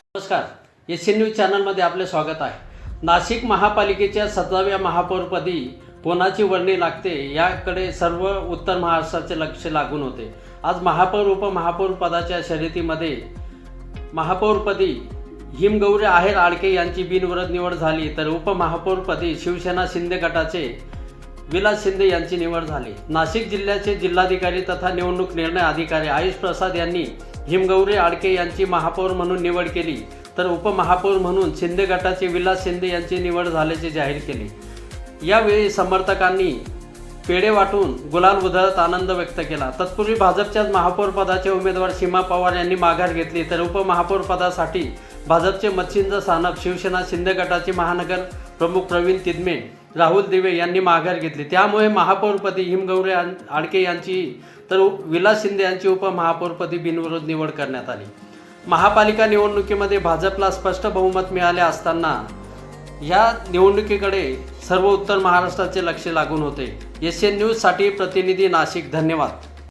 नमस्कार, SN news चॅनलमध्ये आपले स्वागत आहे. नाशिक महापालिकेच्या 17व्या महापौरपदी कोणाची वर्णी लागते याकडे सर्व उत्तर महाराष्ट्राचे लक्ष लागून होते. आज महापौर उपमहापौर पदाच्या शर्यतीमध्ये महापौरपदी हिमगौरी आहेर आडके यांची बिनविरोध निवड झाली, तर उपमहापौरपदी शिवसेना शिंदे गटाचे विलास शिंदे यांची निवड झाली. नाशिक जिल्ह्याचे जिल्हाधिकारी तथा निवडणूक निर्णय अधिकारी आयुष प्रसाद यांनी हिमगौरी आडके यांची महापौर म्हणून निवड केली, तर उपमहापौर म्हणून शिंदे गटाचे विलास शिंदे यांची निवड झाल्याचे जाहीर केले. यावेळी समर्थकांनी पेढे वाटून गुलाल उधळत आनंद व्यक्त केला. तत्पूर्वी भाजपच्याच महापौर पदाचे उमेदवार सीमा पवार यांनी माघार घेतली, तर उपमहापौर पदासाठी भाजपचे मच्छिंद्र सानप, शिवसेना शिंदे गटाचे महानगर प्रमुख प्रवीण तिदमे, राहुल दिवे यांनी माघार घेतली. त्यामुळे महापौरपदी हिमगौरी आडके यांची तर विलास शिंदे यांची उपमहापौरपदी बिनविरोध निवड करण्यात आली. महापालिका निवडणुकीमध्ये भाजपला स्पष्ट बहुमत मिळाले असताना या निवडणुकीकडे सर्व उत्तर महाराष्ट्राचे लक्ष लागून होते. एसएन न्यूजसाठी प्रतिनिधी नाशिक. धन्यवाद.